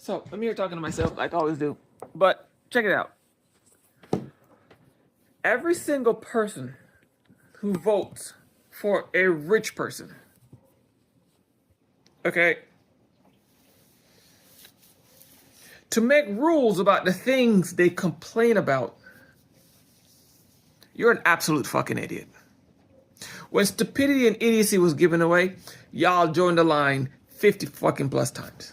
So I'm here talking to myself like I always do. But check it out. Every single person who votes for a rich person, okay, to make rules about the things they complain about, you're an absolute fucking idiot. When stupidity and idiocy was given away, y'all joined the line 50 fucking plus times.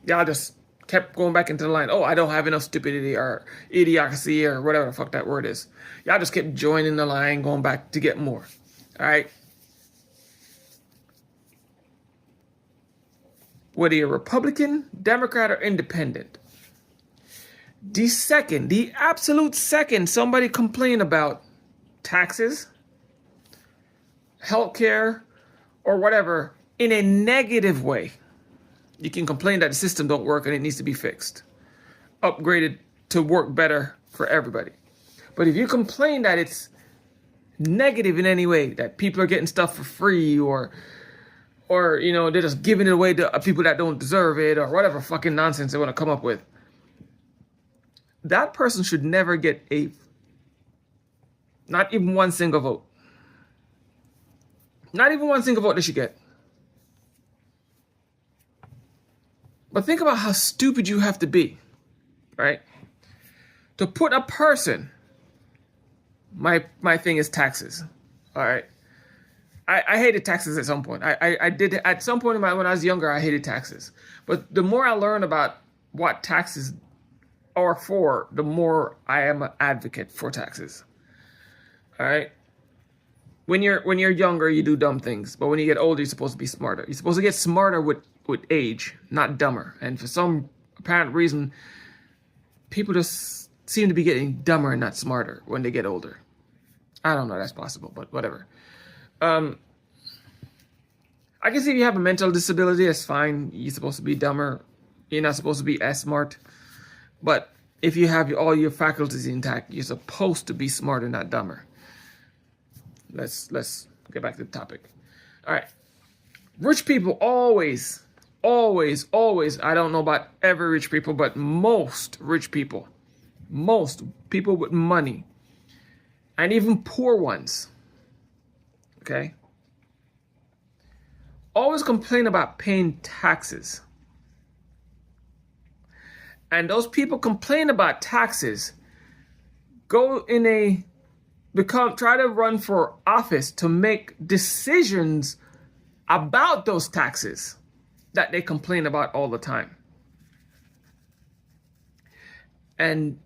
Y'all just kept going back into the line. Oh, I don't have enough stupidity or idiocracy or whatever the fuck that word is. Y'all just kept joining the line, going back to get more. All right? Whether you're Republican, Democrat, or Independent, the absolute second somebody complain about taxes, healthcare, or whatever in a negative way, you can complain that the system don't work and it needs to be fixed, upgraded to work better for everybody. But if you complain that it's negative in any way, that people are getting stuff for free or you know, they're just giving it away to people that don't deserve it or whatever fucking nonsense they want to come up with, that person should never get not even one single vote. Not even one single vote they should get. But think about how stupid you have to be, right? To put a person, my thing is taxes, all right? I hated taxes at some point. I did, at some point when I was younger, I hated taxes. But the more I learn about what taxes are for, the more I am an advocate for taxes, all right? When you're younger, you do dumb things. But when you get older, you're supposed to be smarter. You're supposed to get smarter with age, not dumber. And for some apparent reason, people just seem to be getting dumber and not smarter when they get older. I don't know, that's possible, but whatever. I can see if you have a mental disability, that's fine. You're supposed to be dumber. You're not supposed to be as smart. But if you have all your faculties intact, you're supposed to be smarter, not dumber. Let's get back to the topic. All right. Rich people always, I don't know about every rich people, but most rich people, most people with money, and even poor ones, okay, always complain about paying taxes. And those people complain about taxes try to run for office to make decisions about those taxes that they complain about all the time. And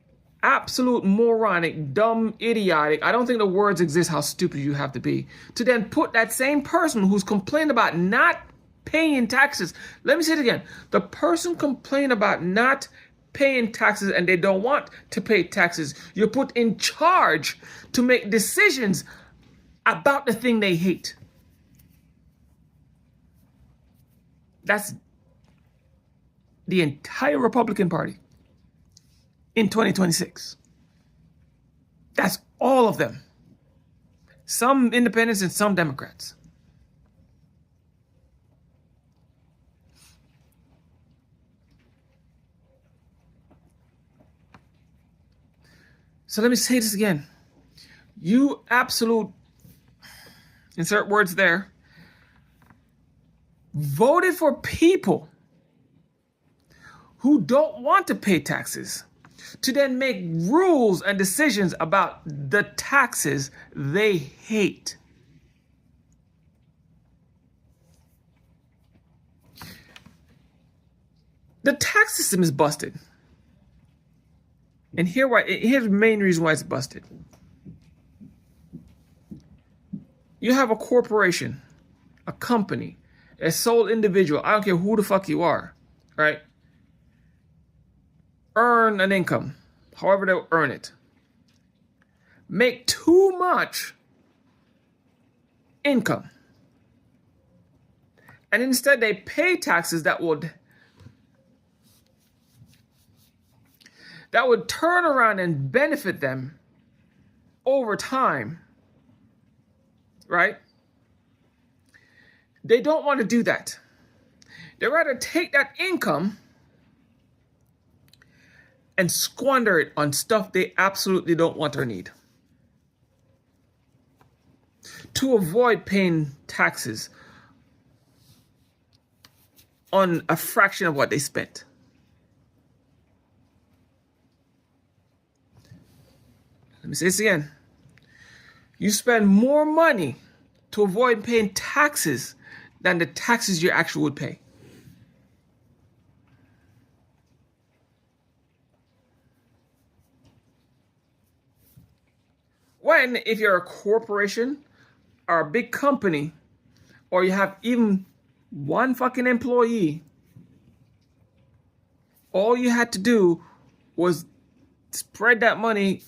absolute moronic, dumb, idiotic, I don't think the words exist how stupid you have to be, to then put that same person who's complained about not paying taxes. Let me say it again. The person complained about not paying taxes and they don't want to pay taxes. You're put in charge to make decisions about the thing they hate. That's the entire Republican Party in 2026. That's all of them. Some independents and some Democrats. So let me say this again. You absolute, insert words there, voted for people who don't want to pay taxes to then make rules and decisions about the taxes they hate. The tax system is busted. And here's the main reason why it's busted. You have a corporation, a company, a sole individual, I don't care who the fuck you are, right? Earn an income, however they'll earn it. Make too much income. And instead they pay taxes that would turn around and benefit them over time, right? They don't want to do that. They rather take that income and squander it on stuff they absolutely don't want or need. To avoid paying taxes on a fraction of what they spent. Let me say this again. You spend more money to avoid paying taxes than the taxes you actually would pay. When, if you're a corporation or a big company, or you have even one fucking employee, all you had to do was spread that money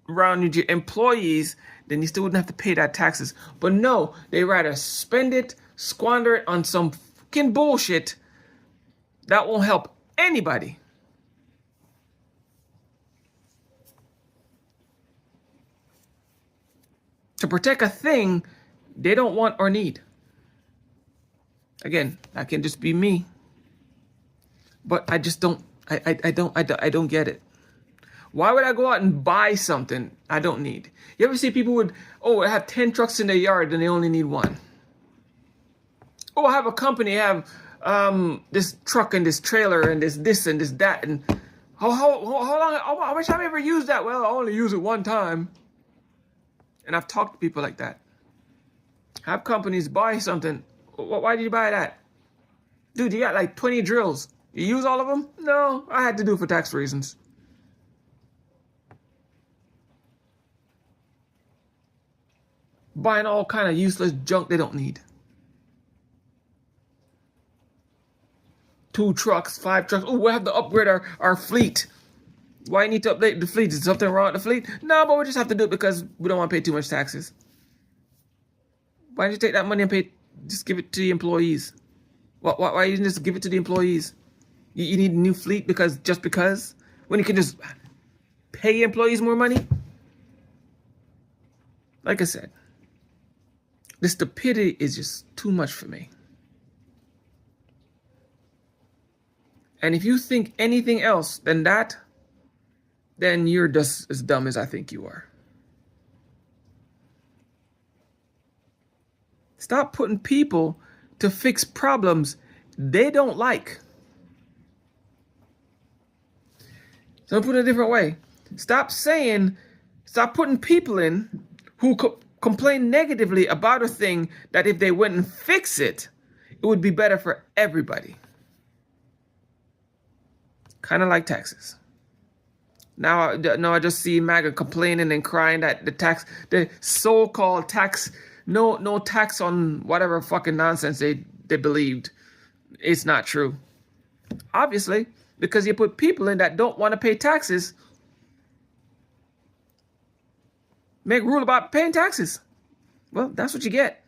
around your employees, then you still wouldn't have to pay that taxes. But no, they rather spend it, squander it on some fucking bullshit that won't help anybody. To protect a thing they don't want or need. Again, that can just be me. But I just don't, I don't get it. Why would I go out and buy something I don't need? You ever see people would, have 10 trucks in their yard and they only need one? I have a company, I have this truck and this trailer and this and this that. And how long, how much time have I ever used that? Well, I only use it one time. And I've talked to people like that. Have companies buy something. Why did you buy that? Dude, you got like 20 drills. You use all of them? No, I had to do it for tax reasons. Buying all kind of useless junk they don't need. 2 trucks, 5 trucks. We have to upgrade our fleet. Why you need to update the fleet? Is something wrong with the fleet? No, but we just have to do it because we don't want to pay too much taxes. Why don't you take that money and just give it to the employees? Why you just give it to the employees? You need a new fleet because when you can just pay employees more money? Like I said, the stupidity is just too much for me. And if you think anything else than that, then you're just as dumb as I think you are. Stop putting people to fix problems they don't like. So I'm putting it a different way. Stop putting people in who complain negatively about a thing that if they went and fix it, it would be better for everybody. Kind of like taxes. Now I just see MAGA complaining and crying that the so-called tax, no tax on whatever fucking nonsense they believed. It's not true. Obviously, because you put people in that don't want to pay taxes, make rule about paying taxes. Well, that's what you get.